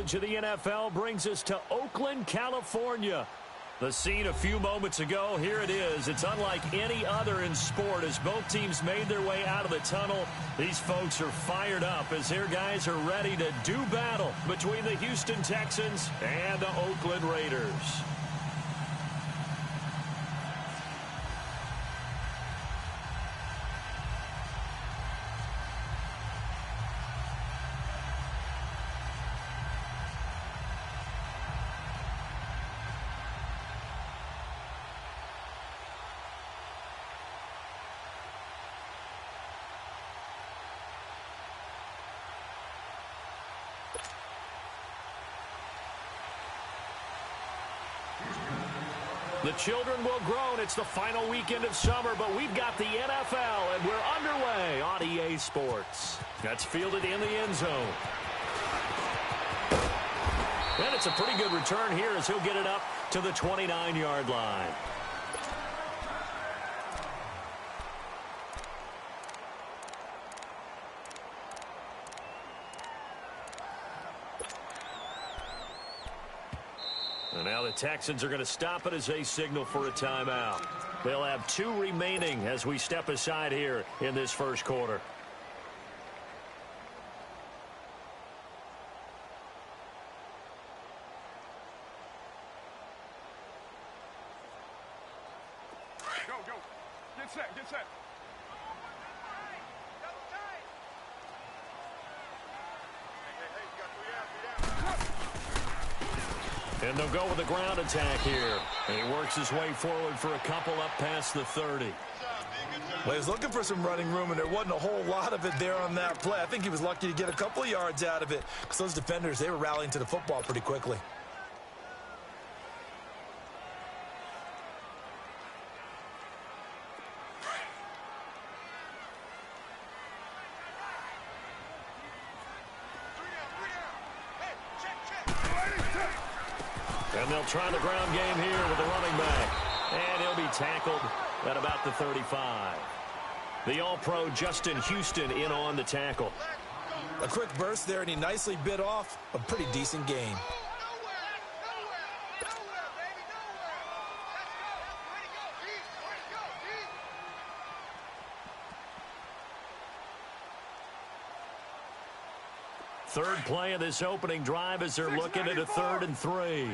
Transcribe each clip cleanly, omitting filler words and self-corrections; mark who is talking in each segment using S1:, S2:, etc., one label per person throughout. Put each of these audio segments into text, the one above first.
S1: coverage of the NFL brings us to Oakland, California. The scene a few moments ago, here it is. It's unlike any other in sport as both teams made their way out of the tunnel. These folks are fired up as their guys are ready to do battle between the Houston Texans and the Oakland Raiders. The children will groan. It's the final weekend of summer, but we've got the NFL, and we're underway on EA Sports. That's fielded in the end zone. And it's a pretty good return here as he'll get it up to the 29-yard line. And now the Texans are going to stop it as they signal for a timeout. They'll have 2 remaining as we step aside here in this first quarter.
S2: Go, go. Get set, get set.
S1: And they'll go with the ground attack here. And he works his way forward for a couple up past the 30.
S3: Well, he was looking for some running room, and there wasn't a whole lot of it there on that play. I think he was lucky to get a couple of yards out of it because those defenders, they were rallying to the football pretty quickly.
S1: And they'll try the ground game here with the running back. And he'll be tackled at about the 35. The All-Pro Justin Houston in on the tackle.
S3: A quick burst there, and he nicely bit off a pretty decent gain.
S1: Third play of this opening drive as they're looking at a 3rd and 3.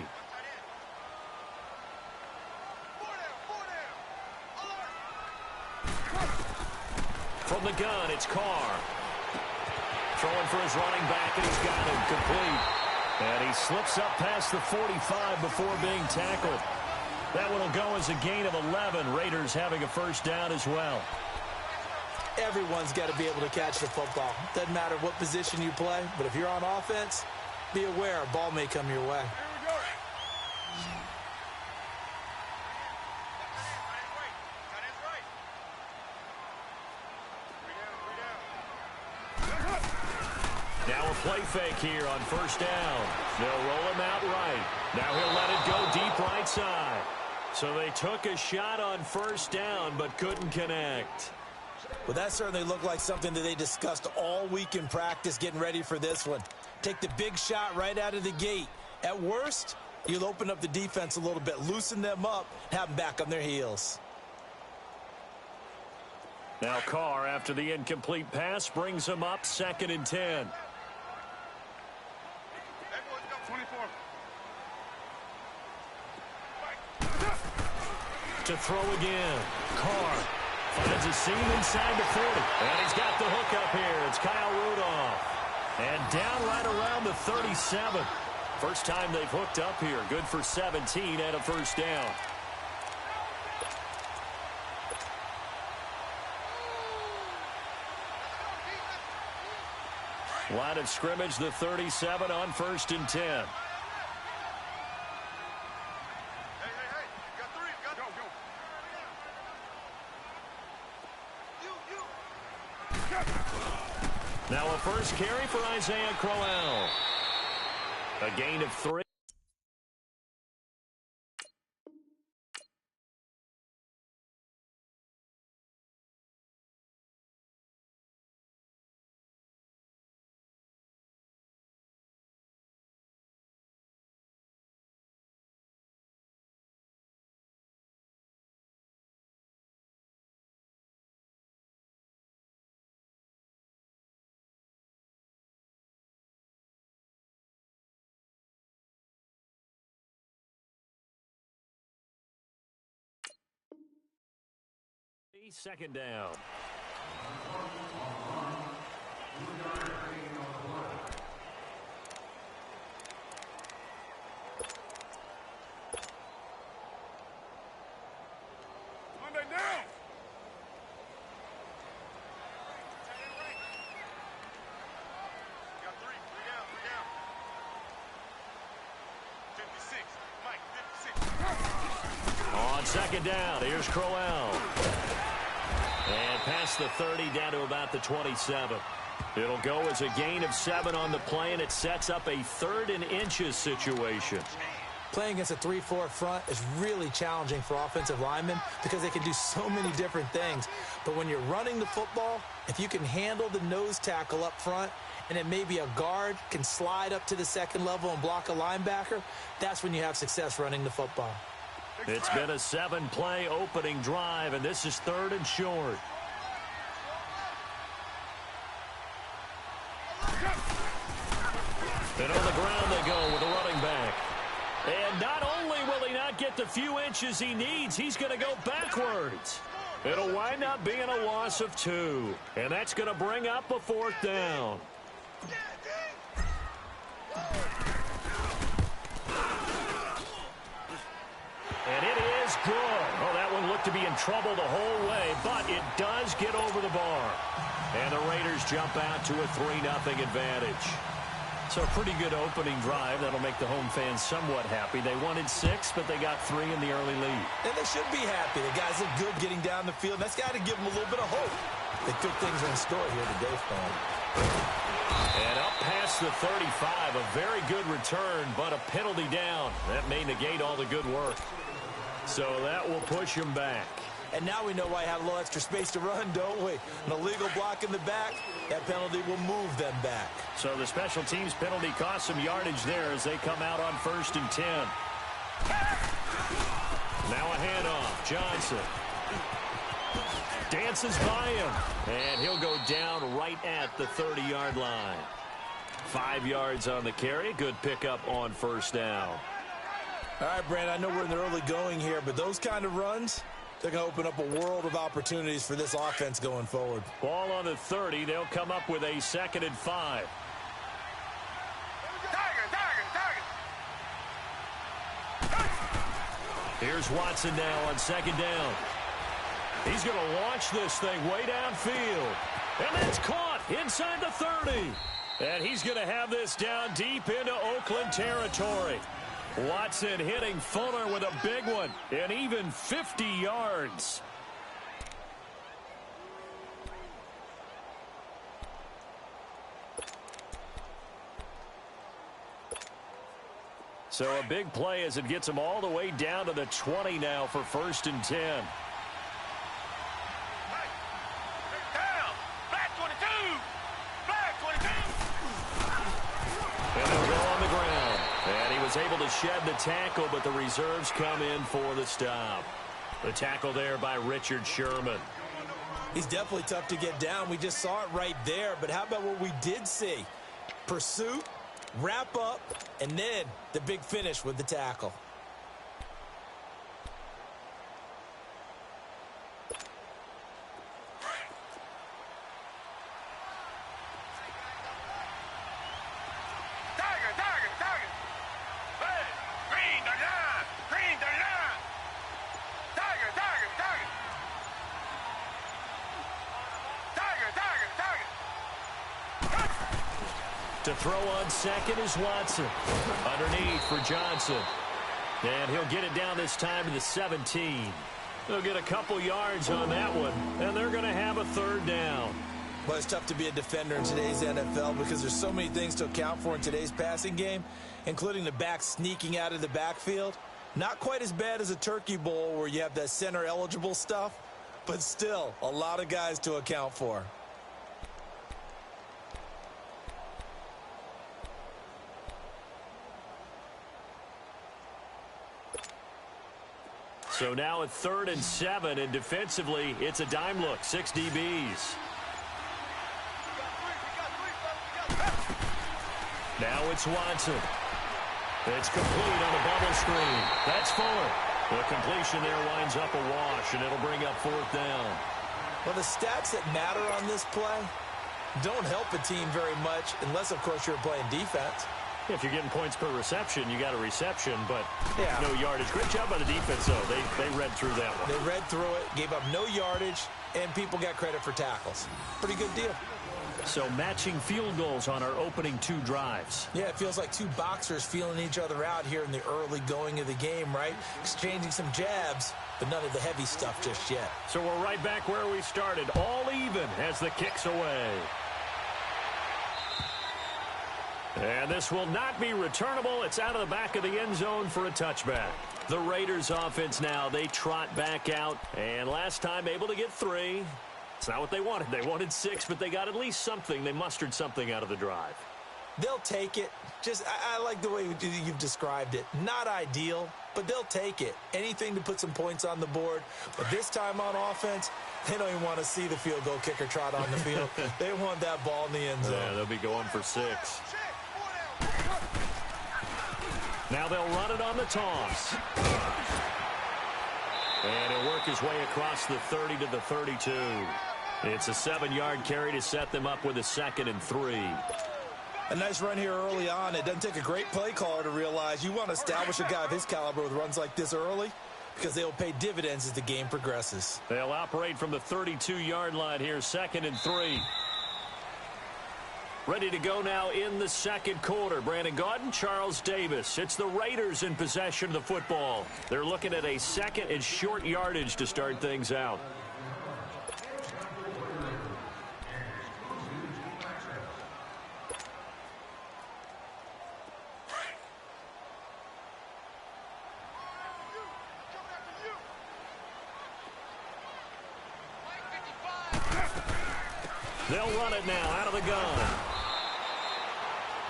S1: From the gun, it's Carr. Throwing for his running back, and he's got him complete. And he slips up past the 45 before being tackled. That one will go as a gain of 11. Raiders having a first down as well.
S3: Everyone's got to be able to catch the football. Doesn't matter what position you play, but if you're on offense, be aware a ball may come your way.
S1: Now a play fake here on first down. They'll roll him out right. Now he'll let it go deep right side. So they took a shot on first down but couldn't connect.
S3: Well, that certainly looked like something that they discussed all week in practice getting ready for this one. Take the big shot right out of the gate. At worst, you'll open up the defense a little bit, loosen them up, have them back on their heels.
S1: Now Carr, after the incomplete pass, brings him up 2nd and 10.
S2: 24.
S1: To throw again. Carr finds a seam inside the 40. And he's got the hook up here. It's Kyle Rudolph. And down right around the 37. First time they've hooked up here. Good for 17 and a first down. Line of scrimmage, the 37 on 1st and 10. Now a first carry for Isaiah Crowell. A gain of 3. Second down.
S2: Monday down. Got three down. 56. Mike, 56.
S1: On second down, here's Crowell. And past the 30 down to about the 27. It'll go as a gain of 7 on the play, and it sets up a 3rd and inches situation.
S3: Playing against a 3-4 front is really challenging for offensive linemen because they can do so many different things. But when you're running the football, if you can handle the nose tackle up front, and then maybe a guard can slide up to the second level and block a linebacker, that's when you have success running the football.
S1: It's been a 7-play opening drive, and this is 3rd and short. And on the ground they go with a running back. And not only will he not get the few inches he needs, he's going to go backwards. It'll wind up being a loss of 2. And that's going to bring up a 4th down. And it is good. Oh, that one looked to be in trouble the whole way, but it does get over the bar. And the Raiders jump out to a 3-0 advantage. So a pretty good opening drive. That'll make the home fans somewhat happy. They wanted 6, but they got 3 in the early lead.
S3: And they should be happy. The guys look good getting down the field. That's got to give them a little bit of hope that good things are in store here today for them.
S1: And up past the 35, a very good return, but a penalty down. That may negate all the good work. So that will push him back.
S3: And now we know why I have a little extra space to run, don't we? An illegal block in the back, that penalty will move them back.
S1: So the special teams penalty costs some yardage there as they come out on 1st and 10. Now a handoff. Johnson dances by him, and he'll go down right at the 30-yard line. 5 yards on the carry. Good pickup on 1st down.
S3: All right, Brandon, I know we're in the early going here, but those kind of runs, they're going to open up a world of opportunities for this offense going forward.
S1: Ball on the 30. They'll come up with a 2nd and 5. Here's Watson now on 2nd down. He's going to launch this thing way downfield. And that's caught inside the 30. And he's going to have this down deep into Oakland territory. Watson hitting Fuller with a big one, and even 50 yards. So a big play as it gets him all the way down to the 20 now for 1st and 10.
S2: Down. Flat 22. Flat 22.
S1: And they'll go on the ground. And he was able to shed the tackle, but the reserves come in for the stop. The tackle there by Richard Sherman.
S3: He's definitely tough to get down. We just saw it right there. But how about what we did see? Pursuit, wrap up, and then the big finish with the tackle.
S1: To throw on 2nd is Watson. Underneath for Johnson. And he'll get it down this time to the 17. They'll get a couple yards on that one, and they're going to have a 3rd down.
S3: Well, it's tough to be a defender in today's NFL because there's so many things to account for in today's passing game, including the back sneaking out of the backfield. Not quite as bad as a turkey bowl where you have that center-eligible stuff, but still a lot of guys to account for.
S1: So now a 3rd and 7, and defensively, it's a dime look. 6 DBs. Now it's Watson. It's complete on a bubble screen. That's Fuller. The completion there winds up a wash, and it'll bring up 4th down.
S3: Well, the stats that matter on this play don't help a team very much unless, of course, you're playing defense.
S1: If you're getting points per reception, you got a reception, but
S3: yeah,
S1: no yardage. Great job by the defense, though. They read through that one.
S3: They read through it, gave up no yardage, and people got credit for tackles. Pretty good deal.
S1: So matching field goals on our opening 2 drives.
S3: Yeah, it feels like 2 boxers feeling each other out here in the early going of the game, right? Exchanging some jabs, but none of the heavy stuff just yet.
S1: So we're right back where we started, all even as the kick's away. And this will not be returnable. It's out of the back of the end zone for a touchback. The Raiders offense now, they trot back out. And last time able to get 3. It's not what they wanted. They wanted 6, but they got at least something. They mustered something out of the drive.
S3: They'll take it. I like the way you've described it. Not ideal, but they'll take it. Anything to put some points on the board. But this time on offense, they don't even want to see the field goal kicker trot on the field. They want that ball in the end zone.
S1: Yeah, they'll be going for 6. Now they'll run it on the toss. And he'll work his way across the 30 to the 32. It's a 7-yard carry to set them up with a 2nd and 3.
S3: A nice run here early on. It doesn't take a great play caller to realize you want to establish a guy of his caliber with runs like this early because they will pay dividends as the game progresses.
S1: They'll operate from the 32-yard line here, 2nd and 3. Ready to go now in the second quarter. Brandon Gaudin, Charles Davis. It's the Raiders in possession of the football. They're looking at a 2nd and short yardage to start things out. They'll run it now out of the gun.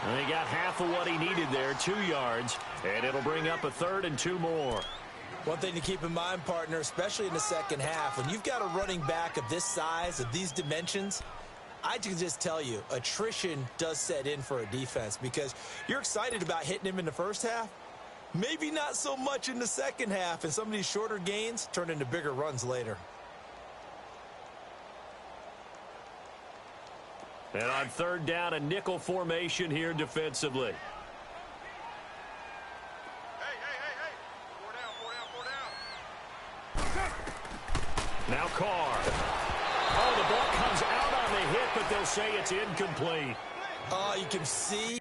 S1: And he got half of what he needed there, 2 yards, and it'll bring up a 3rd and 2 more.
S3: One thing to keep in mind, partner, especially in the second half, when you've got a running back of this size, of these dimensions, I can just tell you, attrition does set in for a defense because you're excited about hitting him in the first half. Maybe not so much in the second half, and some of these shorter gains turn into bigger runs later.
S1: And on 3rd down, a nickel formation here defensively.
S2: Hey. 4 down.
S1: Now Carr. Oh, the ball comes out on the hit, but they'll say it's incomplete.
S3: Oh, you can see.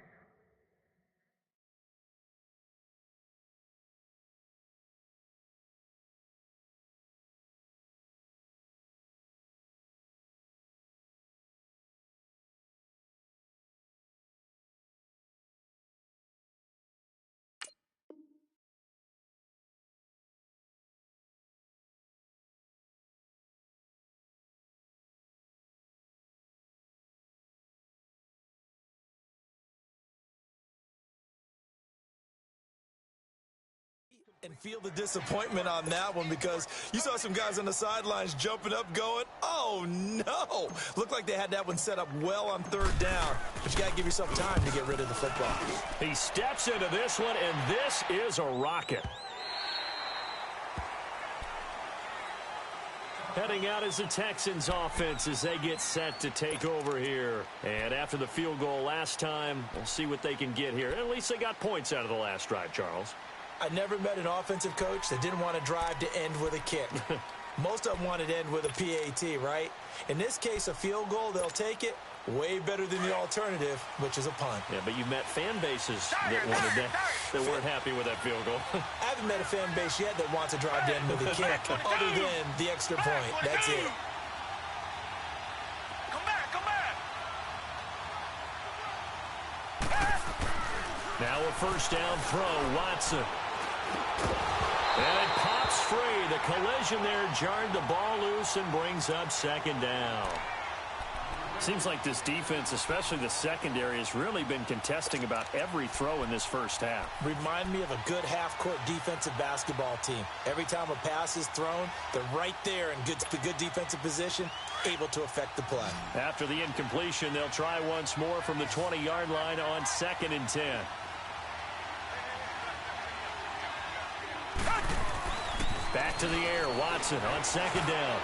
S3: And feel the disappointment on that one because you saw some guys on the sidelines jumping up going, oh, no. Looked like they had that one set up well on 3rd down. But you got to give yourself time to get rid of the football.
S1: He steps into this one, and this is a rocket. Heading out is the Texans offense as they get set to take over here. And after the field goal last time, we'll see what they can get here. At least they got points out of the last drive, Charles.
S3: I never met an offensive coach that didn't want to drive to end with a kick. Most of them wanted to end with a PAT, right? In this case, a field goal, they'll take it. Way better than the alternative, which is a punt.
S1: Yeah, but you met fan bases that wanted that, that weren't happy with that field goal.
S3: I haven't met a fan base yet that wants to drive to end with a kick, other than the extra point. That's it.
S2: Come back.
S1: Now a 1st down throw, Watson. And it pops free. The collision there jarred the ball loose and brings up 2nd down. Seems like this defense, especially the secondary, has really been contesting about every throw in this first half.
S3: Remind me of a good half-court defensive basketball team. Every time a pass is thrown, they're right there in good defensive position, able to affect the play.
S1: After the incompletion, they'll try once more from the 20-yard line on 2nd and 10. Back to the air, Watson on 2nd down.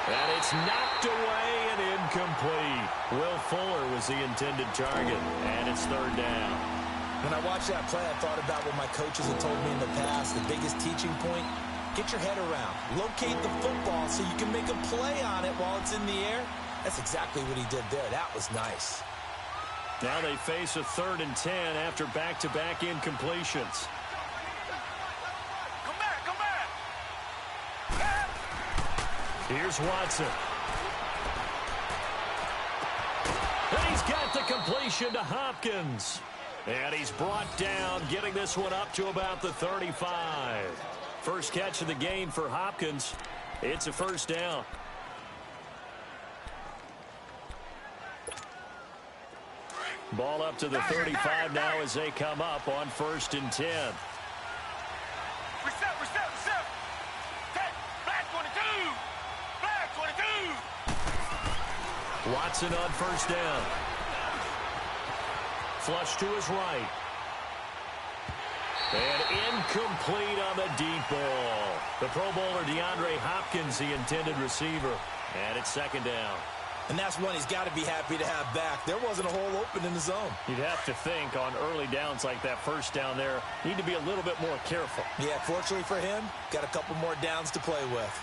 S1: And it's knocked away and incomplete. Will Fuller was the intended target, and it's third down.
S3: When I watched that play, I thought about what my coaches had told me in the past. The biggest teaching point, get your head around. Locate the football so you can make a play on it while it's in the air. That's exactly what he did there. That was nice.
S1: Now they face a 3rd and 10 after back-to-back incompletions.
S2: Come back, come back.
S1: Here's Watson. And he's got the completion to Hopkins. And he's brought down, getting this one up to about the 35. First catch of the game for Hopkins. It's a first down. Ball up to the 35 now as they come up on 1st and 10.
S2: Reset. Okay, black 22. Black 22.
S1: Watson on first down. Flush to his right. And incomplete on the deep ball. The Pro Bowler DeAndre Hopkins, the intended receiver. And it's 2nd down.
S3: And that's one he's got to be happy to have back. There wasn't a hole open in the zone.
S1: You'd have to think on early downs like that first down there, need to be a little bit more careful.
S3: Yeah, fortunately for him, got a couple more downs to play with.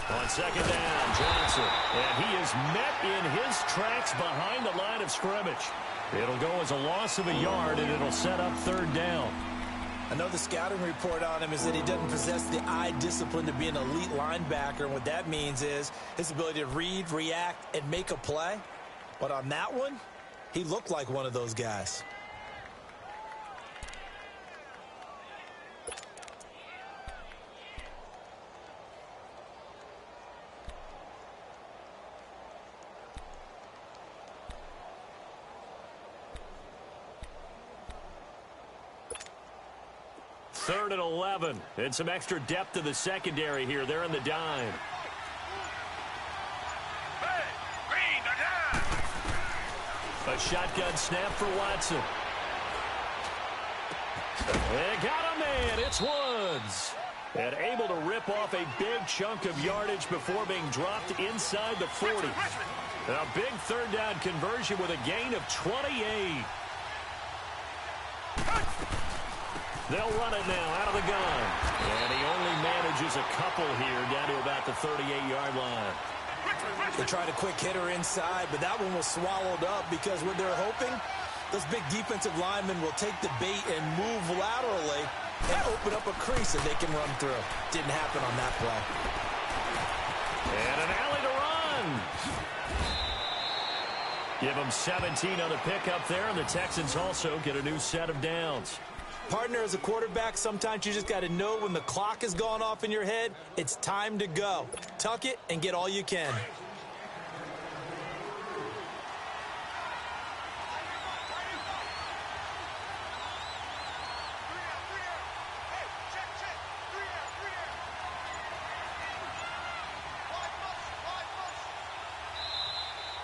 S1: On 2nd down, Johnson. And he is met in his tracks behind the line of scrimmage. It'll go as a loss of a yard, and it'll set up 3rd down.
S3: I know the scouting report on him is that he doesn't possess the eye discipline to be an elite linebacker. And what that means is his ability to read, react, and make a play. But on that one, he looked like one of those guys.
S1: Third and 11. And some extra depth to the secondary here. They're in the dime.
S2: Hey, green, the dime.
S1: A shotgun snap for Watson. They got a man. It's Woods. And able to rip off a big chunk of yardage before being dropped inside the 40. A big 3rd down conversion with a gain of 28. They'll run it now out of the gun. And he only manages a couple here down to about the 38-yard line.
S3: They tried a quick hitter inside, but that one was swallowed up because what they're hoping, those big defensive linemen will take the bait and move laterally and open up a crease that they can run through. Didn't happen on that play.
S1: And an alley to run. Give them 17 on the pickup there, and the Texans also get a new set of downs.
S3: Partner, as a quarterback, sometimes you just got to know when the clock has gone off in your head, it's time to go. Tuck it and get all you can.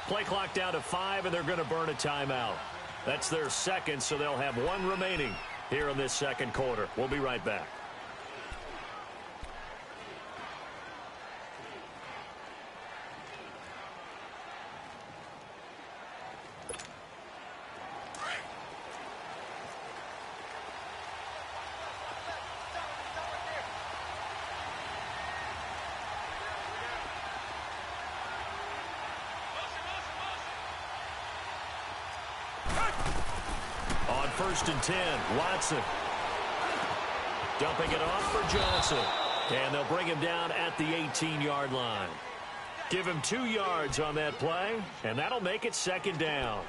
S1: Play clock down to 5, and they're going to burn a timeout. That's their 2nd, so they'll have 1 remaining here in this 2nd quarter. We'll be right back. On 1st and 10, Watson. Dumping it off for Johnson. And they'll bring him down at the 18-yard line. Give him 2 yards on that play, and that'll make it 2nd down.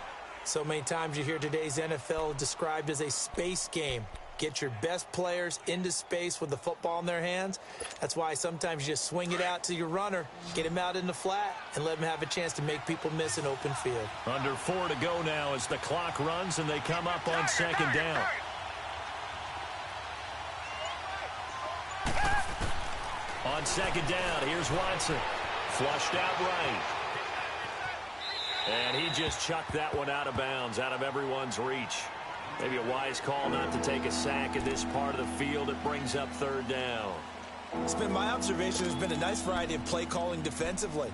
S3: So many times you hear today's NFL described as a space game. Get your best players into space with the football in their hands. That's why sometimes you just swing it out to your runner, get him out in the flat, and let him have a chance to make people miss an open field.
S1: Under 4 to go now as the clock runs and they come up on 2nd down. On 2nd down, here's Watson. Flushed out right. And he just chucked that one out of bounds, out of everyone's reach. Maybe a wise call not to take a sack in this part of the field. It brings up 3rd down.
S3: It's been my observation there's been a nice variety of play calling defensively.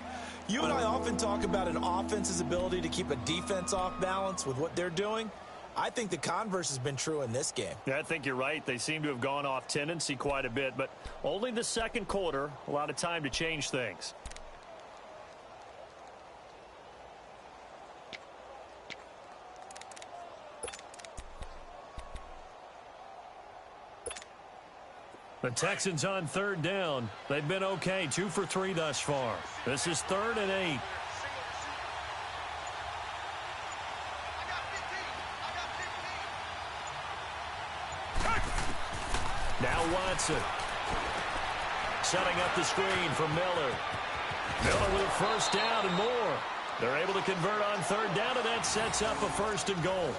S3: You and I often talk about an offense's ability to keep a defense off balance with what they're doing. I think the converse has been true in this game.
S1: Yeah, I think you're right. They seem to have gone off tendency quite a bit, but only the second quarter, a lot of time to change things. The Texans on third down. They've been okay, 2 for 3 thus far. This is 3rd and 8. Now Watson. Setting up the screen for Miller. Miller with a first down and more. They're able to convert on third down, and that sets up a 1st and goal.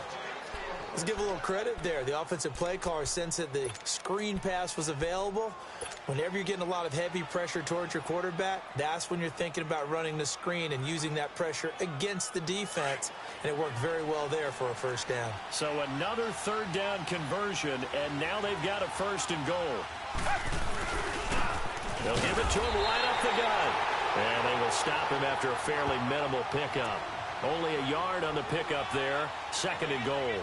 S3: Let's give a little credit there. The offensive play caller sensed that the screen pass was available. Whenever you're getting a lot of heavy pressure towards your quarterback, that's when you're thinking about running the screen and using that pressure against the defense. And it worked very well there for a 1st down.
S1: So another 3rd down conversion, and now they've got a 1st and goal. They'll give it to him right up the gut. And they will stop him after a fairly minimal pickup. Only a yard on the pickup there. 2nd and goal.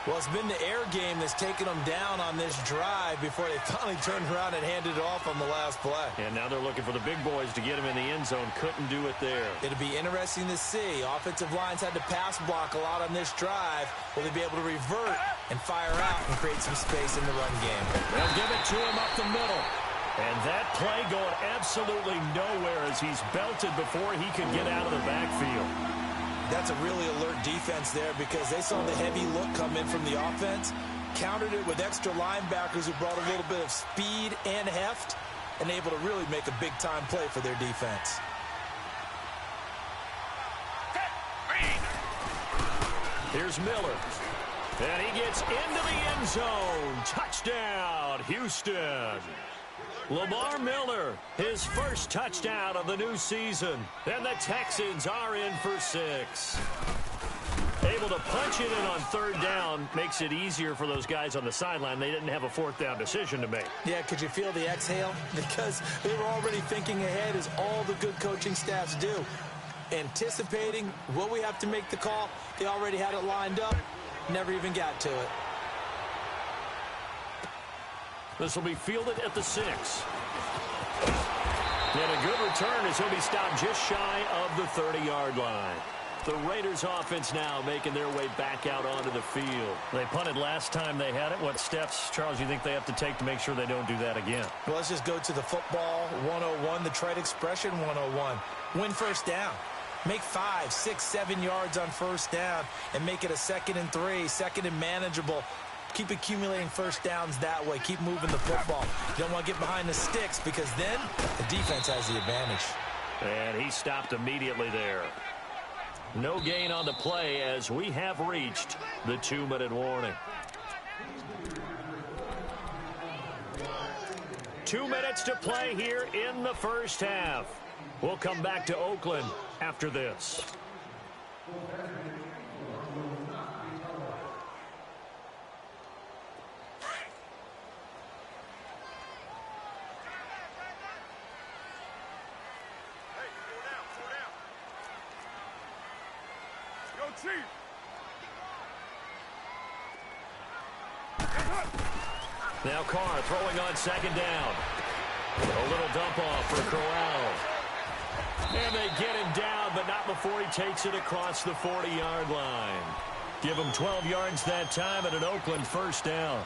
S3: Well, it's been the air game that's taken them down on this drive before they finally turned around and handed it off on the last play.
S1: And now they're looking for the big boys to get him in the end zone. Couldn't do it there.
S3: It'll be interesting to see. Offensive lines had to pass block a lot on this drive. Will they be able to revert and fire out and create some space in the run game?
S1: They'll give it to him up the middle. And that play going absolutely nowhere as he's belted before he could get out of the backfield.
S3: That's a really alert defense there because they saw the heavy look come in from the offense, countered it with extra linebackers who brought a little bit of speed and heft, and able to really make a big-time play for their defense.
S1: Here's Miller. And he gets into the end zone. Touchdown, Houston. Lamar Miller, his first touchdown of the new season. And the Texans are in for 6. Able to punch it in on 3rd down makes it easier for those guys on the sideline. They didn't have a 4th down decision to make.
S3: Yeah, could you feel the exhale? Because they were already thinking ahead, as all the good coaching staffs do. Anticipating, will we have to make the call? They already had it lined up. Never even got to it.
S1: This will be fielded at the 6. And a good return as he'll be stopped just shy of the 30-yard line. The Raiders offense now making their way back out onto the field. They punted last time they had it. What steps, Charles, you think they have to take to make sure they don't do that again?
S3: Well, let's just go to the football 101, the trade expression 101. Win 1st down. Make 5, 6, 7 yards on 1st down and make it a 2nd and 3, 2nd and manageable. Keep accumulating 1st downs that way. Keep moving the football. You don't want to get behind the sticks because then the defense has the advantage.
S1: And he stopped immediately there. No gain on the play as we have reached the 2-minute warning. 2 minutes to play here in the first half. We'll come back to Oakland after this. Now Carr throwing on 2nd down. A little dump off for Corral. And they get him down, but not before he takes it across the 40-yard line. Give him 12 yards that time and an Oakland 1st down.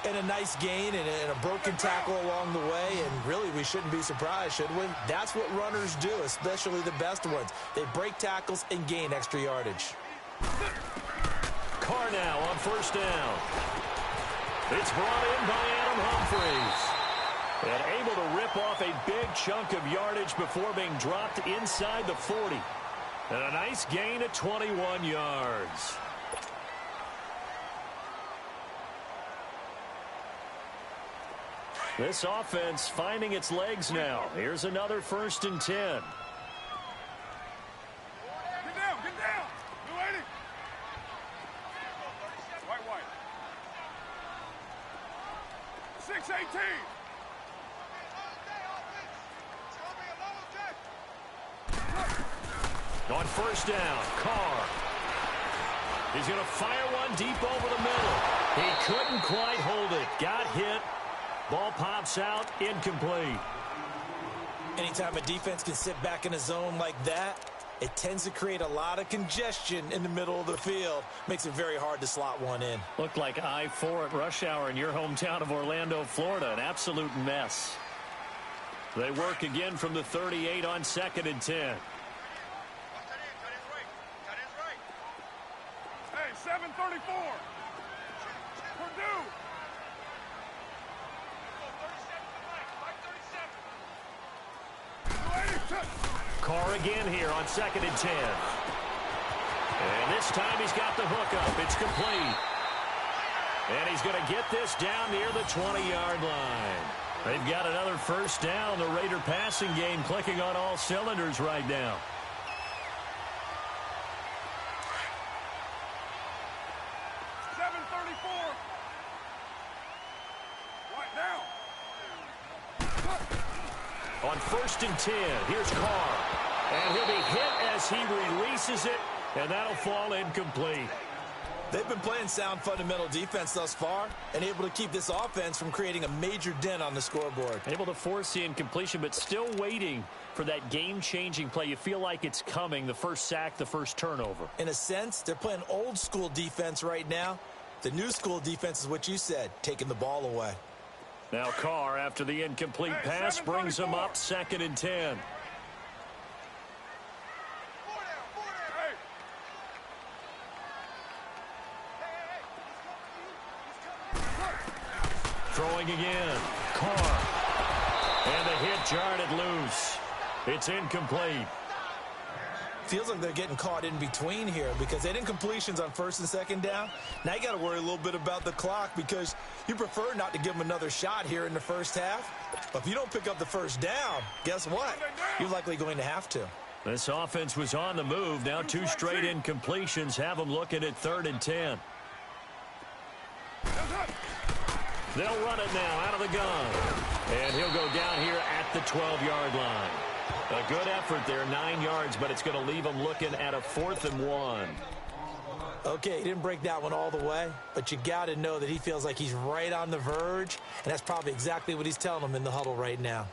S3: And a nice gain and a broken tackle along the way, and really we shouldn't be surprised, should we? That's what runners do, especially the best ones. They break tackles and gain extra yardage.
S1: Carr now on 1st down. It's brought in by Adam Humphries. And able to rip off a big chunk of yardage before being dropped inside the 40. And a nice gain at 21 yards. This offense finding its legs now. Here's another 1st and 10.
S2: Get down, get down. You ready? White. 6-18.
S1: On first down, Carr. He's going to fire one deep over the middle. He couldn't quite hold it. Got hit. Ball pops out, incomplete.
S3: Anytime a defense can sit back in a zone like that, it tends to create a lot of congestion in the middle of the field. Makes it very hard to slot one in.
S1: Looked like I-4 at rush hour in your hometown of Orlando, Florida. An absolute mess. They work again from the 38 on 2nd and 10.
S2: Hey, 734. Purdue.
S1: Carr again here on 2nd and 10. And this time he's got the hook up. It's complete. And he's going to get this down near the 20-yard line. They've got another first down. The Raider passing game clicking on all cylinders right now. On 1st and 10, here's Carr. And he'll be hit as he releases it, and that'll fall incomplete.
S3: They've been playing sound fundamental defense thus far and able to keep this offense from creating a major dent on the scoreboard.
S1: Able to force the incompletion, but still waiting for that game-changing play. You feel like it's coming, the first sack, the first turnover.
S3: In a sense, they're playing old-school defense right now. The new school defense is what you said, taking the ball away.
S1: Now Carr, after the incomplete pass, brings him up 2nd and 10. Throwing again. Carr. And the hit jarred it loose. It's incomplete.
S3: Feels like they're getting caught in between here because they didn't incompletions on 1st and 2nd down. Now you got to worry a little bit about the clock because you prefer not to give them another shot here in the first half. But if you don't pick up the first down, guess what? You're likely going to have to.
S1: This offense was on the move. Now 2 straight incompletions have them looking at 3rd and 10. They'll run it now out of the gun. And he'll go down here at the 12-yard line. A good effort there, 9 yards, but it's going to leave him looking at a 4th and 1.
S3: Okay, he didn't break that one all the way, but you got to know that he feels like he's right on the verge, and that's probably exactly what he's telling them in the huddle right now.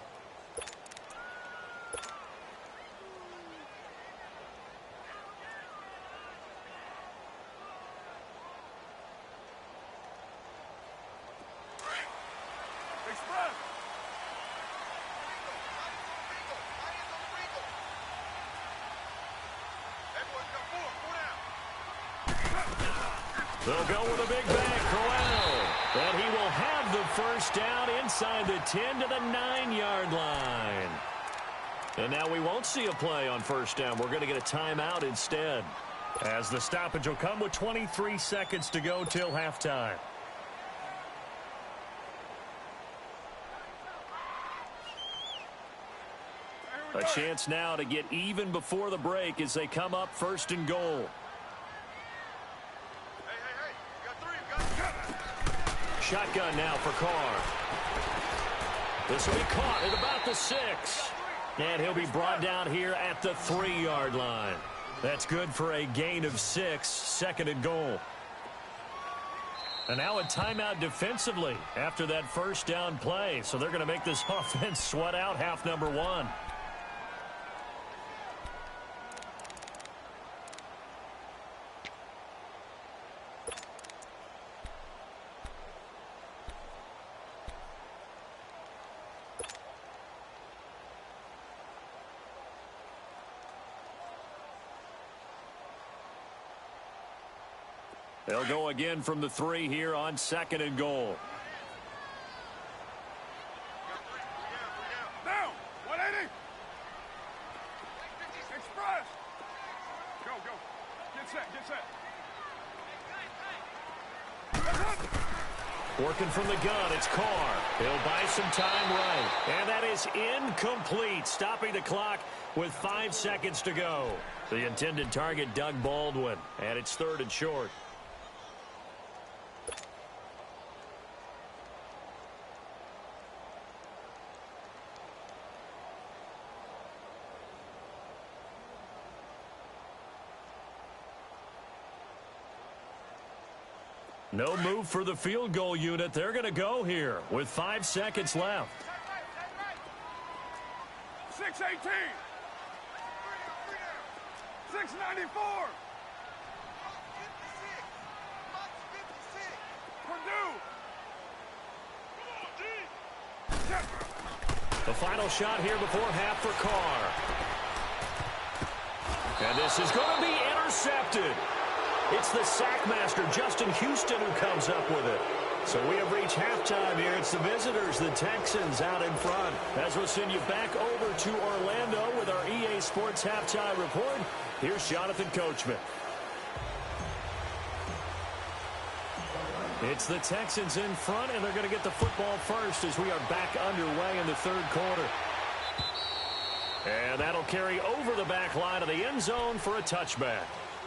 S1: They'll go with a big bang, Crowell. And he will have the first down inside the 10 to the 9-yard line. And now we won't see a play on first down. We're going to get a timeout instead, as the stoppage will come with 23 seconds to go till halftime. A chance now to get even before the break as they come up 1st and goal. Shotgun now for Carr. This will be caught at about the 6. And he'll be brought down here at the 3-yard line. That's good for a gain of 6, 2nd and goal. And now a timeout defensively after that first down play. So they're going to make this offense sweat out half number 1. They'll go again from the 3 here on 2nd and goal.
S2: Down, 180. Express. Go, go. Get set.
S1: Working from the gun, it's Carr. He'll buy some time right. And that is incomplete, stopping the clock with 5 seconds to go. The intended target, Doug Baldwin, and it's 3rd and short. No move for the field goal unit. They're going to go here with 5 seconds left.
S2: 618. 694.
S1: The final shot here before half for Carr. And this is going to be intercepted. It's the sackmaster, Justin Houston, who comes up with it. So we have reached halftime here. It's the visitors, the Texans, out in front. As we'll send you back over to Orlando with our EA Sports Halftime Report, here's Jonathan Coachman. It's the Texans in front, and they're going to get the football first as we are back underway in the third quarter. And that'll carry over the back line of the end zone for a touchback.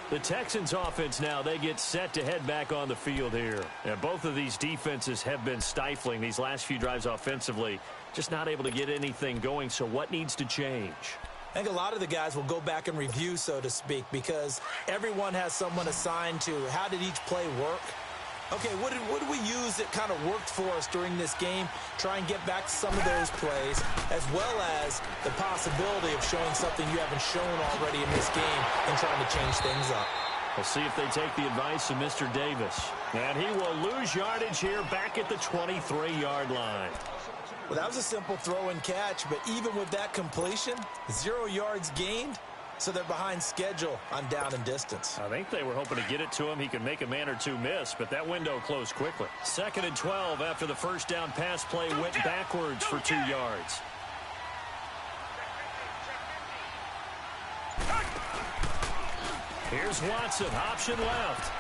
S1: The Texans offense now, they get set to head back on the field here. And both of these defenses have been stifling these last few drives offensively. Just not able to get anything going, so what needs to change?
S3: I think a lot of the guys will go back and review, so to speak, because everyone has someone assigned to how did each play work. Okay, what did we use that kind of worked for us during this game? Try and get back to some of those plays, as well as the possibility of showing something you haven't shown already in this game and trying to change things up.
S1: We'll see if they take the advice of Mr. Davis. And he will lose yardage here back at the 23-yard line.
S3: Well, that was a simple throw and catch, but even with that completion, 0 yards gained. So they're behind schedule on down and distance.
S1: I think they were hoping to get it to him. He could make a man or two miss, but that window closed quickly. 2nd and 12 after the first down pass play went backwards for 2 yards. Here's Watson, option left.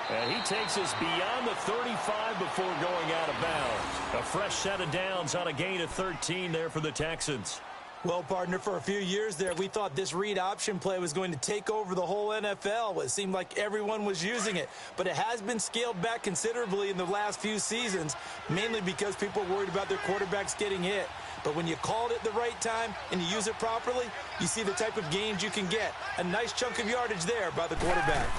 S1: And he takes us beyond the 35 before going out of bounds. A fresh set of downs on a gain of 13 there for the Texans.
S3: Well, partner, for a few years there, we thought this read option play was going to take over the whole NFL. It seemed like everyone was using it, but it has been scaled back considerably in the last few seasons, mainly because people are worried about their quarterbacks getting hit. But when you call it at the right time and you use it properly, you see the type of gains you can get. A nice chunk of yardage there by the quarterback.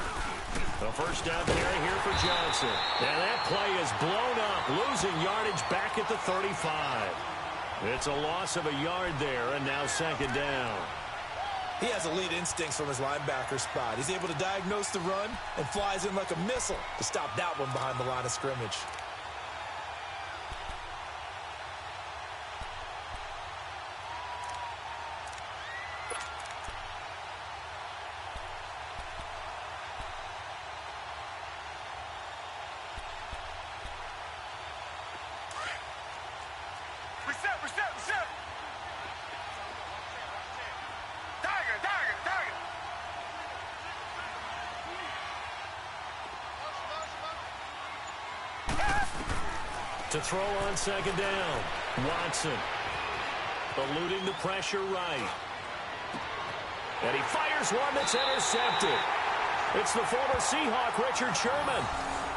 S1: The first down carry here for Johnson. And that play is blown up, losing yardage back at the 35. It's a loss of a yard there, and now 2nd down.
S3: He has elite instincts from his linebacker spot. He's able to diagnose the run and flies in like a missile to stop that one behind the line of scrimmage.
S1: To throw on 2nd down, Watson eluding the pressure right. And he fires one that's intercepted. It's the former Seahawk, Richard Sherman.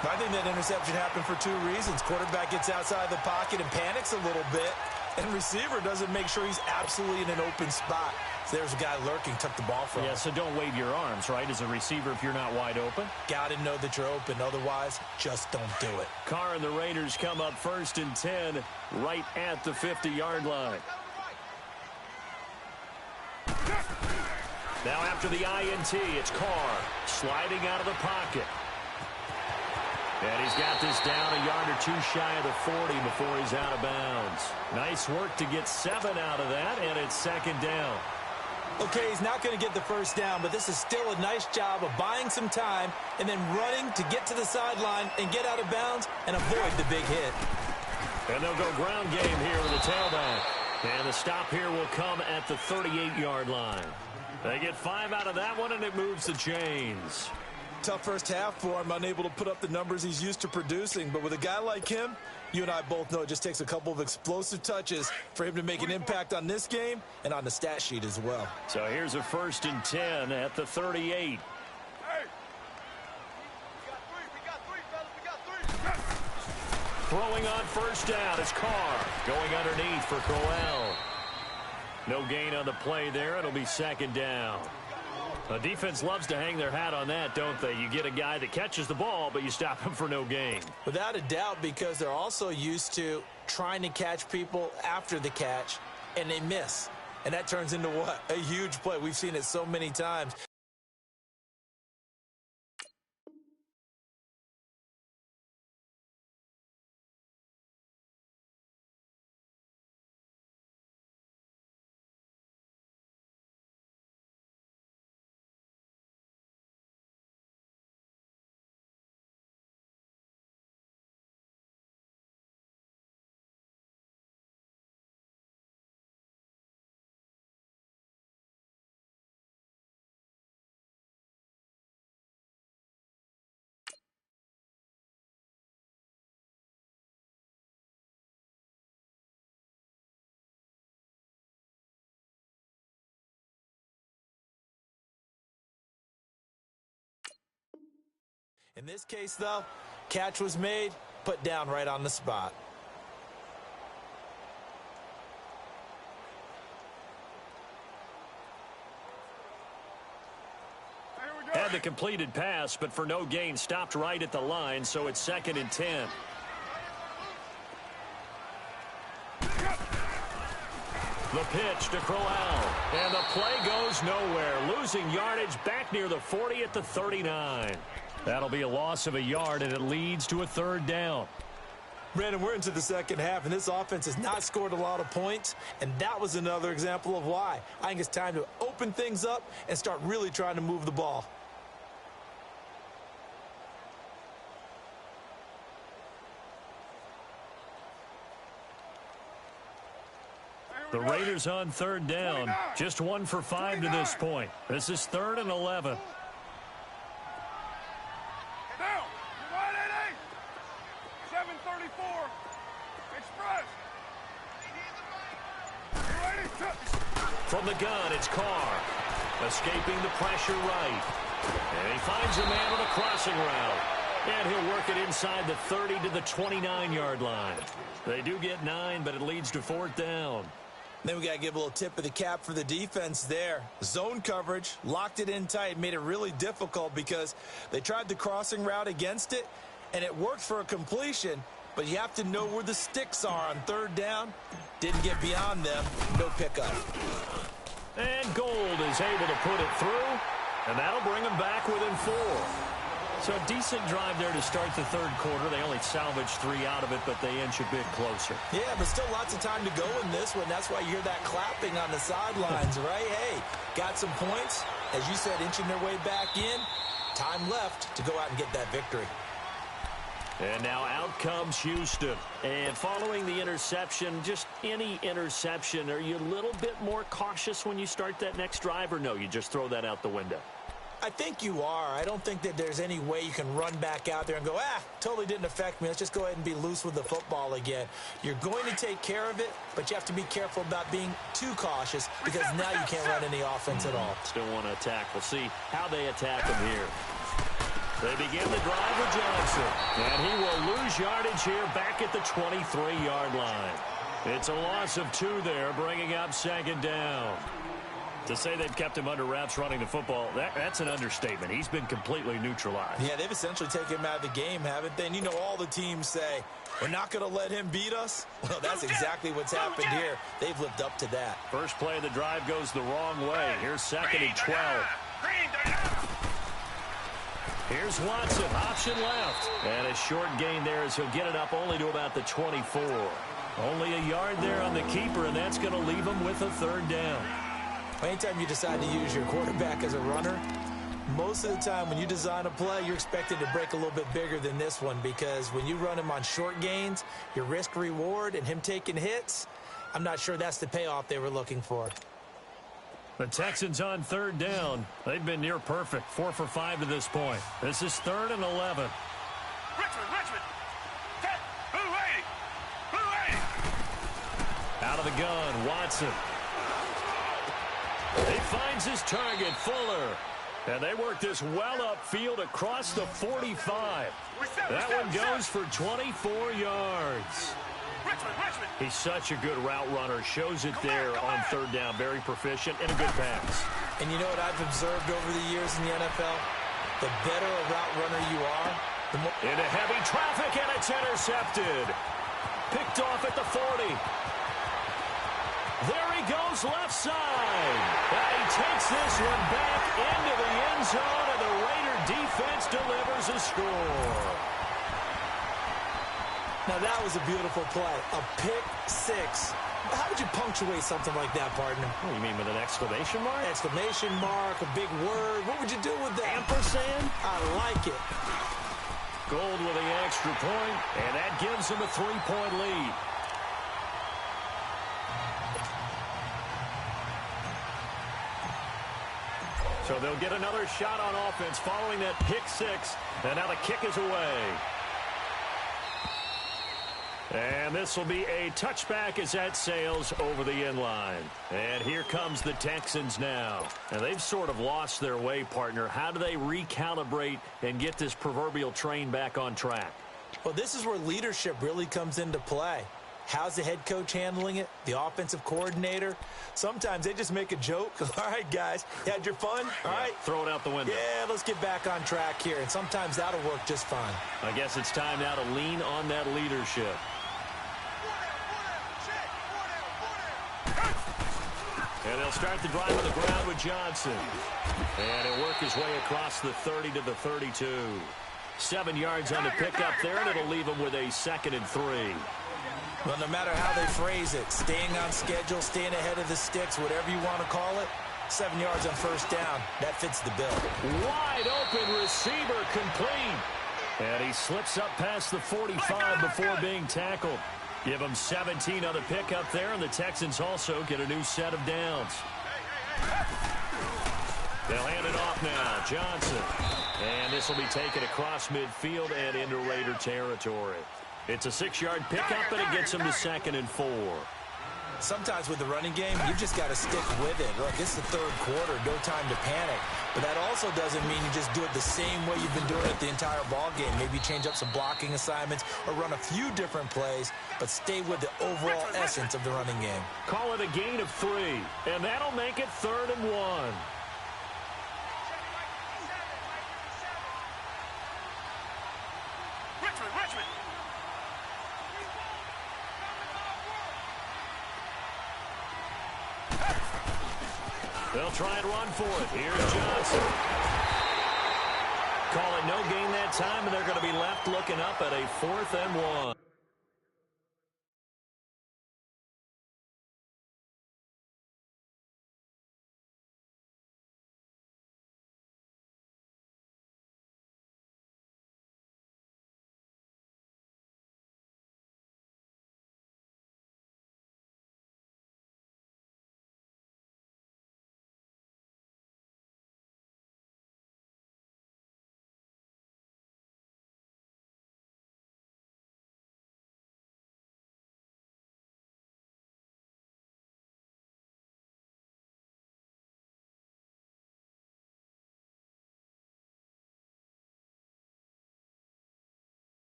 S3: I think that interception happened for 2 reasons. Quarterback gets outside the pocket and panics a little bit, and receiver doesn't make sure he's absolutely in an open spot. So there's a guy lurking, took the ball from him.
S1: Yeah, so don't wave your arms, right, as a receiver if you're not wide open.
S3: Got to know that you're open. Otherwise, just don't do it.
S1: Carr and the Raiders come up 1st and 10 right at the 50-yard line. Now after the INT, it's Carr sliding out of the pocket. And he's got this down a yard or 2 shy of the 40 before he's out of bounds. Nice work to get 7 out of that, and it's 2nd down.
S3: Okay, he's not going to get the first down, but this is still a nice job of buying some time and then running to get to the sideline and get out of bounds and avoid the big hit.
S1: And they'll go ground game here with the tailback. And the stop here will come at the 38-yard line. They get 5 out of that one, and it moves the chains.
S3: Tough first half for him, unable to put up the numbers he's used to producing. But with a guy like him, you and I both know it just takes a couple of explosive touches for him to make an impact on this game and on the stat sheet as well.
S1: So here's a 1st and 10 at the 38.
S2: Hey. We got three, fellas.
S1: Throwing on 1st down is Carr. Going underneath for Crowell. No gain on the play there. It'll be 2nd down. A defense loves to hang their hat on that, don't they? You get a guy that catches the ball, but you stop him for no gain.
S3: Without a doubt, because they're also used to trying to catch people after the catch, and they miss. And that turns into what? A huge play. We've seen it so many times. In this case, though, catch was made, put down right on the spot.
S1: Had the completed pass, but for no gain, stopped right at the line, so it's 2nd and 10. The pitch to Crowell, and the play goes nowhere. Losing yardage back near the 40 at the 39. That'll be a loss of a yard, and it leads to a 3rd down.
S3: Brandon, we're into the second half, and this offense has not scored a lot of points, and that was another example of why. I think it's time to open things up and start really trying to move the ball.
S1: The Raiders on 3rd down. Just 1 for 5 to this point. This is 3rd and 11.
S2: Down. 188. 734. Express.
S1: From the gun, it's Carr. Escaping the pressure right. And he finds a man on a crossing route. And he'll work it inside the 30 to the 29-yard line. They do get 9, but it leads to 4th down.
S3: Then we got to give a little tip of the cap for the defense there. Zone coverage, locked it in tight, made it really difficult because they tried the crossing route against it, and it worked for a completion, but you have to know where the sticks are on 3rd down. Didn't get beyond them. No pickup.
S1: And Gold is able to put it through, and that'll bring them back within 4. So a decent drive there to start the 3rd quarter. They only salvaged 3 out of it, but they inch a bit closer.
S3: Yeah, but still lots of time to go in this one. That's why you hear that clapping on the sidelines, right? Hey, got some points. As you said, inching their way back in. Time left to go out and get that victory.
S1: And now out comes Houston. And following the interception, just any interception, are you a little bit more cautious when you start that next drive, or no, you just throw that out the window?
S3: I think you are. I don't think that there's any way you can run back out there and go, totally didn't affect me. Let's just go ahead and be loose with the football again. You're going to take care of it, but you have to be careful about being too cautious because now you can't run any offense at all.
S1: Still want to attack. We'll see how they attack him here. They begin the drive with Johnson, and he will lose yardage here back at the 23-yard line. It's a loss of 2 there, bringing up 2nd down. To say they've kept him under wraps running the football, that's an understatement. He's been completely neutralized.
S3: Yeah, they've essentially taken him out of the game, haven't they? And you know all the teams say, we're not going to let him beat us. Well, that's exactly what's happened here. They've lived up to that.
S1: First play of the drive goes the wrong way. Here's 2nd and 12. Here's Watson, option left. And a short gain there as he'll get it up only to about the 24. Only a yard there on the keeper, and that's going to leave him with a 3rd down.
S3: Anytime you decide to use your quarterback as a runner, most of the time when you design a play, you're expected to break a little bit bigger than this one because when you run him on short gains, your risk-reward and him taking hits, I'm not sure that's the payoff they were looking for.
S1: The Texans on 3rd down. They've been near perfect, 4 for 5 to this point. This is 3rd and 11.
S2: Richmond. Blue 80.
S1: Out of the gun, Watson. He finds his target, Fuller. And they work this well upfield across the 45. That one goes for 24 yards.
S2: Richmond.
S1: He's such a good route runner. Shows it there on 3rd down. Very proficient and a good pass.
S3: And you know what I've observed over the years in the NFL? The better a route runner you are, the more...
S1: Into heavy traffic, and it's intercepted. Picked off at the 40. There he goes left side. And he takes this one back into the end zone, and the Raider defense delivers a score.
S3: Now that was a beautiful play. A pick six. How would you punctuate something like that, partner?
S1: What do you mean, with an exclamation mark?
S3: Exclamation mark, a big word. What would you do with that?
S1: Ampersand?
S3: I like it.
S1: Gold with the extra point, and that gives them a 3-point lead. So they'll get another shot on offense following that pick six, and now the kick is away. And this will be a touchback as that sails over the end line. And here comes the Texans now. And they've sort of lost their way, partner. How do they recalibrate and get this proverbial train back on track?
S3: Well, this is where leadership really comes into play. How's the head coach handling it? The offensive coordinator? Sometimes they just make a joke. All right, guys, you had your fun? All right.
S1: Throw it out the window.
S3: Yeah, let's get back on track here. And sometimes that'll work just fine.
S1: I guess it's time now to lean on that leadership. And they'll start the drive on the ground with Johnson. And he'll work his way across the 30 to the 32. 7 yards on the pickup there, and it'll leave him with a 2nd and 3.
S3: Well, no matter how they phrase it, staying on schedule, staying ahead of the sticks, whatever you want to call it, 7 yards on first down. That fits the bill.
S1: Wide open receiver complete. And he slips up past the 45 before being tackled. Give them 17 on the pickup there, and the Texans also get a new set of downs. They'll hand it off now. Johnson. And this will be taken across midfield and into Raider territory. It's a 6-yard pickup, and it gets them to 2nd and 4.
S3: Sometimes with the running game, you just got to stick with it. Look, it's the third quarter, no time to panic. But that also doesn't mean you just do it the same way you've been doing it the entire ball game. Maybe change up some blocking assignments or run a few different plays, but stay with the overall essence of the running game.
S1: Call it a gain of 3, and that'll make it 3rd and 1.
S2: Richmond.
S1: They'll try and run for it. Here's Johnson. Call it no gain that time, and they're going to be left looking up at a 4th and 1.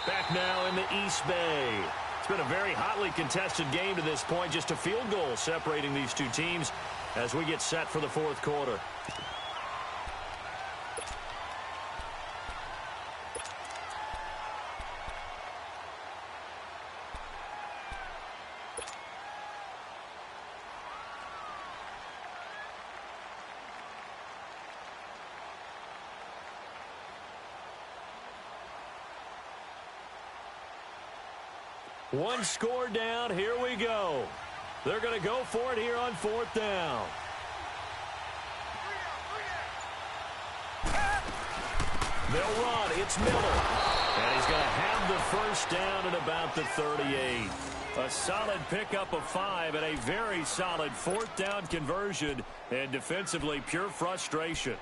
S1: Back now in the East Bay. It's been a very hotly contested game to this point. Just a field goal separating these two teams as we get set for the 4th quarter. One score down. Here we go. They're going to go for it here on 4th down. They'll run. It's Miller. And he's going to have the first down at about the 38. A solid pickup of 5 and a very solid 4th down conversion. And defensively, pure frustration.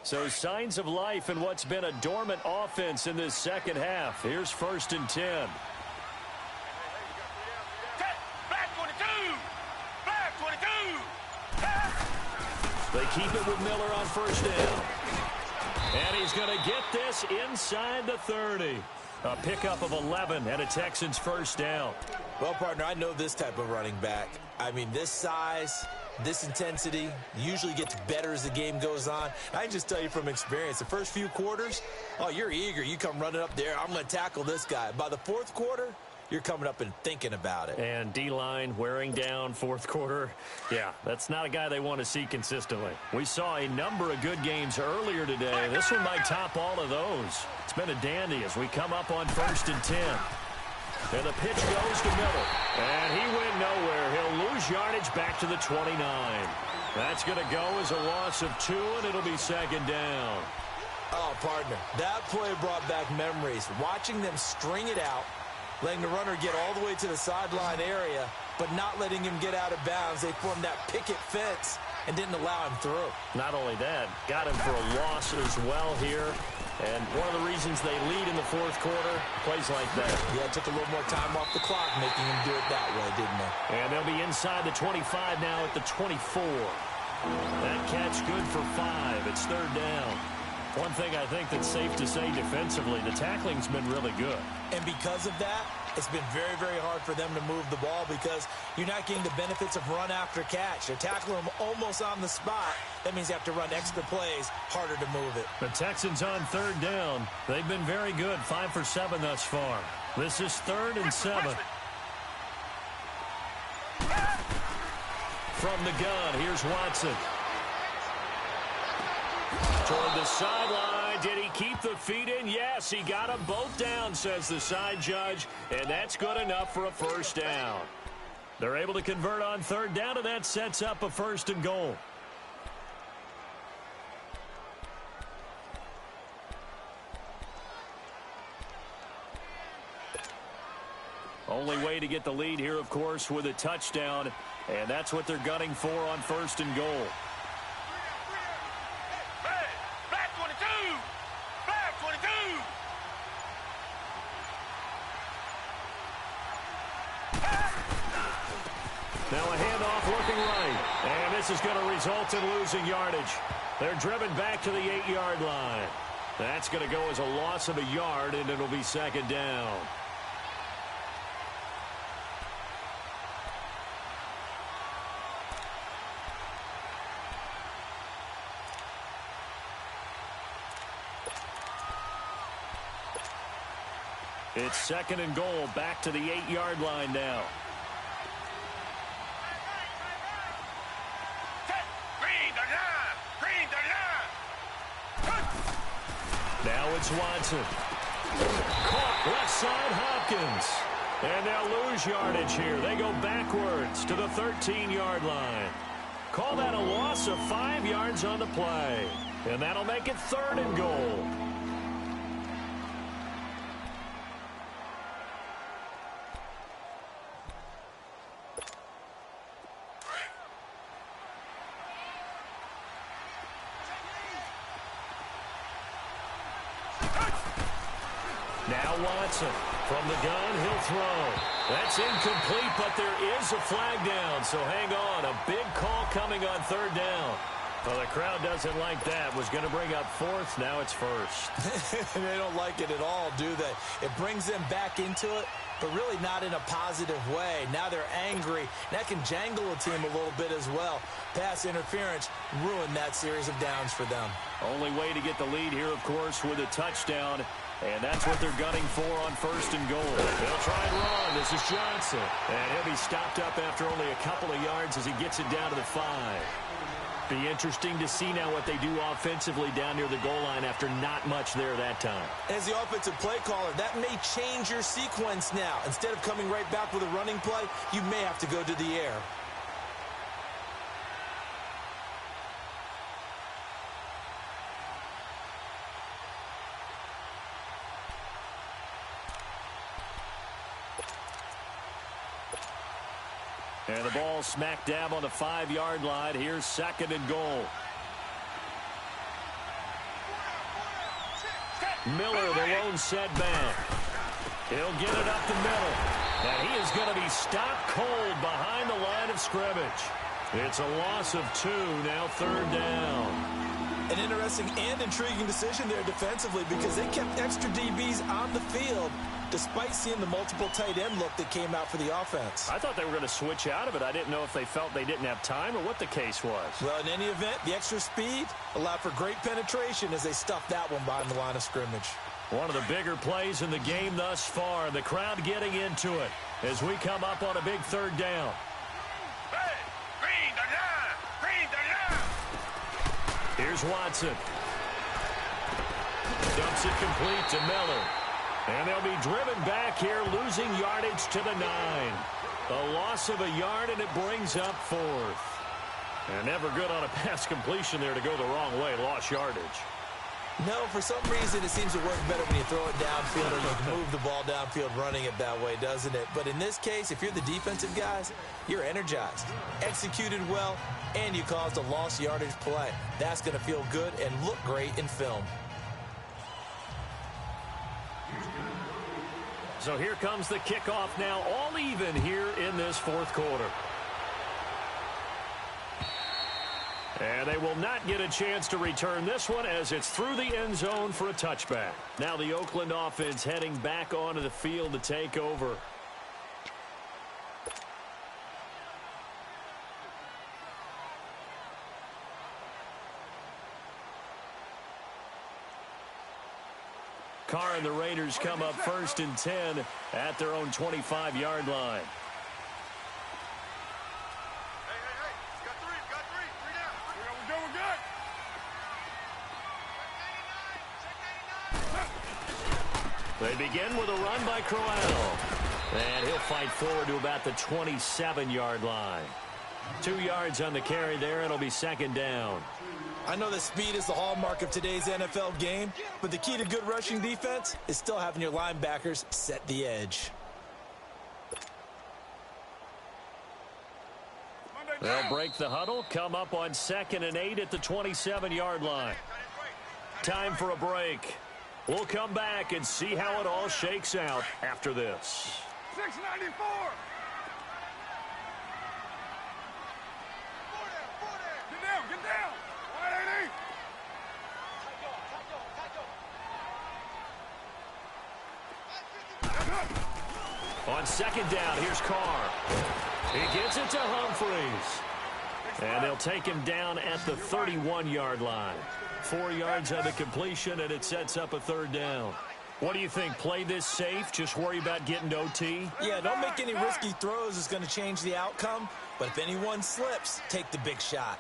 S1: So signs of life in what's been a dormant offense in this second half. Here's 1st and 10. They keep it with Miller on 1st down. And he's going to get this inside the 30. A pickup of 11 and a Texans 1st down.
S3: Well, partner, I know this type of running back. I mean, this size, this intensity usually gets better as the game goes on. I can just tell you from experience, the first few quarters, oh, you're eager. You come running up there, I'm going to tackle this guy. By the 4th quarter, you're coming up and thinking about it.
S1: And D-line wearing down 4th quarter. Yeah, that's not a guy they want to see consistently. We saw a number of good games earlier today. This one might top all of those. It's been a dandy as we come up on 1st and 10. And the pitch goes to Miller. And he went nowhere. He'll lose yardage back to the 29. That's going to go as a loss of 2, and it'll be 2nd down.
S3: Oh, partner, that play brought back memories. Watching them string it out, letting the runner get all the way to the sideline area, but not letting him get out of bounds. They formed that picket fence and didn't allow him through.
S1: Not only that, got him for a loss as well here. And one of the reasons they lead in the 4th quarter, plays like that.
S3: Yeah, it took a little more time off the clock, making him do it that way, didn't they?
S1: And they'll be inside the 25 now at the 24. That catch good for 5. It's 3rd down. One thing I think that's safe to say defensively, the tackling's been really good.
S3: And because of that, it's been very, very hard for them to move the ball because you're not getting the benefits of run after catch. They're tackling them almost on the spot. That means you have to run extra plays, harder to move it.
S1: The Texans on 3rd down. They've been very good, 5 for 7 thus far. This is 3rd and 7. From the gun, here's Watson. Toward the sideline. Did he keep the feet in? Yes, he got them both down, says the side judge. And that's good enough for a 1st down. They're able to convert on 3rd down, and that sets up a 1st and goal. Only way to get the lead here, of course, with a touchdown. And that's what they're gunning for on 1st and goal. Now a handoff looking right. And this is going to result in losing yardage. They're driven back to the 8-yard line. That's going to go as a loss of a yard, and it'll be 2nd down. It's 2nd and goal, back to the 8-yard line now. Now it's Watson. Caught left side Hopkins. And they'll lose yardage here. They go backwards to the 13-yard line. Call that a loss of 5 yards on the play. And that'll make it 3rd and goal. Now Watson from the gun, he'll throw. That's incomplete, but there is a flag down, so hang on. A big call coming on 3rd down. Well, the crowd doesn't like that. Was going to bring up 4th, now it's 1st.
S3: They don't like it at all, do they? It brings them back into it, but really not in a positive way. Now they're angry. That can jangle a team a little bit as well. Pass interference ruined that series of downs for them.
S1: Only way to get the lead here, of course, with a touchdown. And that's what they're gunning for on 1st and goal. They'll try and run. This is Johnson. And he'll be stopped up after only a couple of yards as he gets it down to the 5. Be interesting to see now what they do offensively down near the goal line after not much there that time.
S3: As the offensive play caller, that may change your sequence now. Instead of coming right back with a running play, you may have to go to the air.
S1: And the ball smack dab on the 5-yard line. Here's 2nd and goal. Miller, the lone setback. He'll get it up the middle. And he is going to be stopped cold behind the line of scrimmage. It's a loss of 2, now 3rd down.
S3: An interesting and intriguing decision there defensively because they kept extra DBs on the field despite seeing the multiple tight end look that came out for the offense.
S1: I thought they were going to switch out of it. I didn't know if they felt they didn't have time or what the case was.
S3: Well, in any event, the extra speed allowed for great penetration as they stuffed that one behind the line of scrimmage.
S1: One of the bigger plays in the game thus far. The crowd getting into it as we come up on a big 3rd down. Here's Watson. Dumps it complete to Miller. And they'll be driven back here, losing yardage to the 9. A loss of a yard, and it brings up 4th. And never good on a pass completion there to go the wrong way. Lost yardage.
S3: No, for some reason it seems to work better when you throw it downfield or you move the ball downfield running it that way, doesn't it? But in this case, if you're the defensive guys, you're energized, executed well, and you caused a lost yardage play. That's going to feel good and look great in film.
S1: So here comes the kickoff now, all even here in this 4th quarter. And they will not get a chance to return this one as it's through the end zone for a touchback. Now the Oakland offense heading back onto the field to take over. Carr and the Raiders come up 1st and 10 at their own 25-yard line. They begin with a run by Crowell. And he'll fight forward to about the 27-yard line. 2 yards on the carry there, and it'll be 2nd down.
S3: I know that speed is the hallmark of today's NFL game, but the key to good rushing defense is still having your linebackers set the edge.
S1: They'll break the huddle, come up on 2nd and 8 at the 27-yard line. Time for a break. We'll come back and see how it all shakes out after this.
S2: 694. Get down, get down. 180.
S1: On 2nd down, here's Carr. He gets it to Humphreys. And they'll take him down at the 31-yard line. 4 yards on the completion, and it sets up a 3rd down. What do you think? Play this safe? Just worry about getting to OT?
S3: Yeah, don't make any risky throws. It's going to change the outcome. But if anyone slips, take the big shot.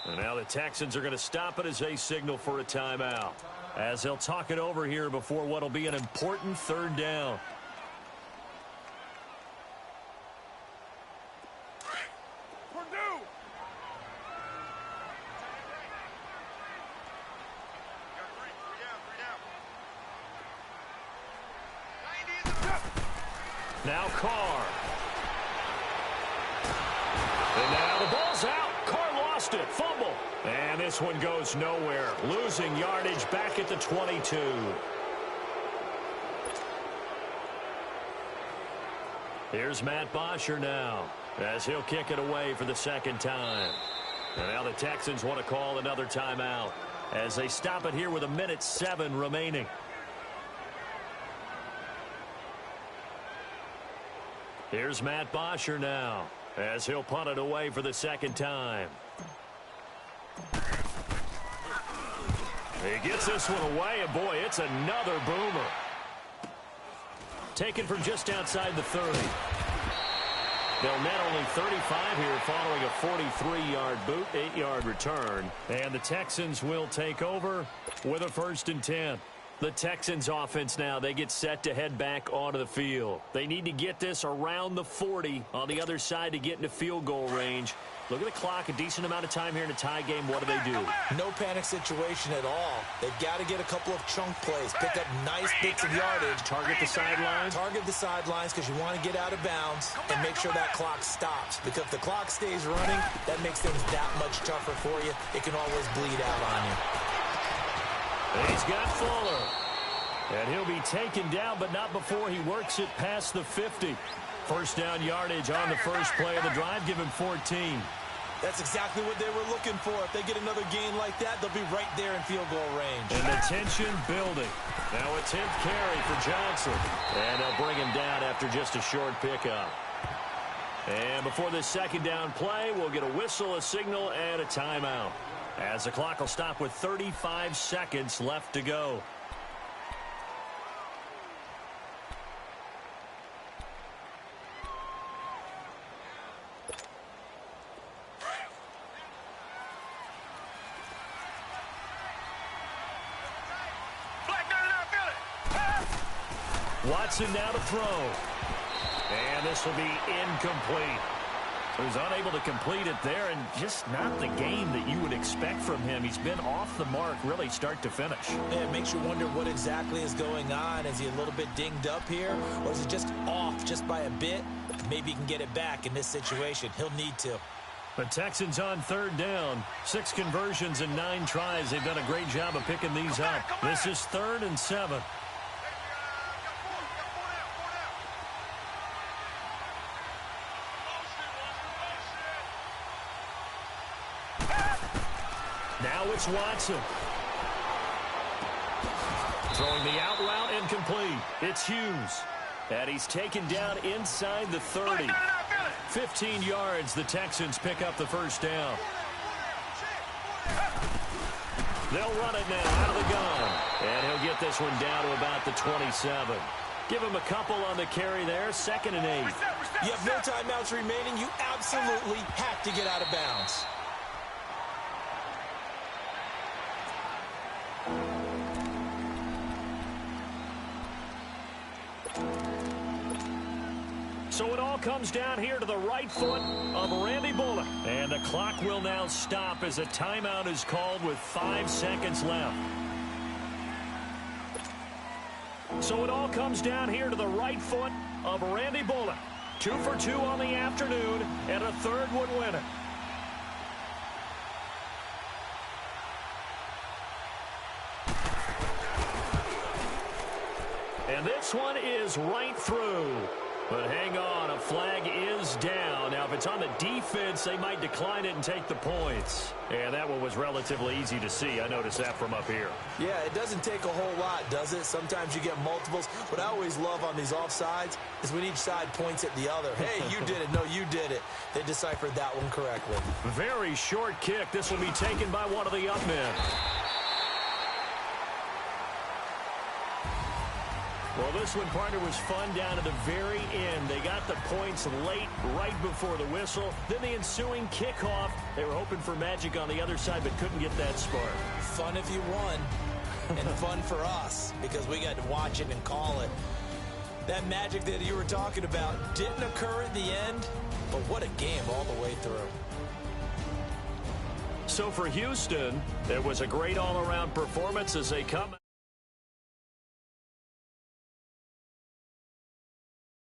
S1: And now the Texans are going to stop it as they signal for a timeout, as they'll talk it over here before what will be an important 3rd down.
S2: Purdue.
S1: Now Carr. And now the ball's out. Lost it. Fumble. And this one goes nowhere. Losing yardage back at the 22. Here's Matt Bosher now as he'll kick it away for the 2nd time. And now the Texans want to call another timeout as they stop it here with 1:07 remaining. Here's Matt Bosher now as he'll punt it away for the 2nd time. He gets this one away, and boy, it's another boomer. Taken from just outside the 30. They'll net only 35 here following a 43-yard boot, 8-yard return. And the Texans will take over with a 1st and 10. The Texans offense now, they get set to head back onto the field. They need to get this around the 40 on the other side to get into field goal range. Look at the clock, a decent amount of time here in a tie game. What do?
S3: No panic situation at all. They've got to get a couple of chunk plays, pick up nice bits of yardage.
S1: Target the sidelines?
S3: Target the sidelines because you want to get out of bounds and make sure that clock stops. Because if the clock stays running, that makes things that much tougher for you. It can always bleed out on you.
S1: He's got Fuller. And he'll be taken down, but not before he works it past the 50. First down yardage on the first play of the drive. Give him 14.
S3: That's exactly what they were looking for. If they get another gain like that, they'll be right there in field goal range.
S1: And the tension building. Now a 10th carry for Johnson. And they'll bring him down after just a short pickup. And before this second down play, we'll get a whistle, a signal, and a timeout. As the clock will stop with 35 seconds left to go. Watson now to throw. And this will be incomplete. He was unable to complete it there, and just not the game that you would expect from him. He's been off the mark really start to finish.
S3: Yeah, it makes you wonder what exactly is going on. Is he a little bit dinged up here, or is he just off just by a bit? Maybe he can get it back in this situation. He'll need to.
S1: The Texans on third down. 6 conversions and 9 tries. They've done a great job of picking these up. This is 3rd and 7. Now it's Watson. Throwing the out route incomplete. It's Hughes. And he's taken down inside the 30. 15 yards, the Texans pick up the first down. They'll run it now out of the gun. And he'll get this one down to about the 27. Give him a couple on the carry there. 2nd and 8.
S3: You have no timeouts remaining. You absolutely have to get out of bounds.
S1: So it all comes down here to the right foot of Randy Bullock. And the clock will now stop as a timeout is called with 5 seconds left. So it all comes down here to the right foot of Randy Bullock. 2 for 2 on the afternoon, and a third would win it. And this one is right through. But hang on, a flag is down. Now, if it's on the defense, they might decline it and take the points. And that one was relatively easy to see. I noticed that from up here.
S3: Yeah, it doesn't take a whole lot, does it? Sometimes you get multiples. What I always love on these offsides is when each side points at the other. Hey, you did it. No, you did it. They deciphered that one correctly.
S1: Very short kick. This will be taken by one of the up men. Well, this one, partner, was fun down at the very end. They got the points late, right before the whistle. Then the ensuing kickoff. They were hoping for magic on the other side, but couldn't get that spark.
S3: Fun if you won, and fun for us, because we got to watch it and call it. That magic that you were talking about didn't occur at the end, but what a game all the way through.
S1: So for Houston, it was a great all-around performance as they come.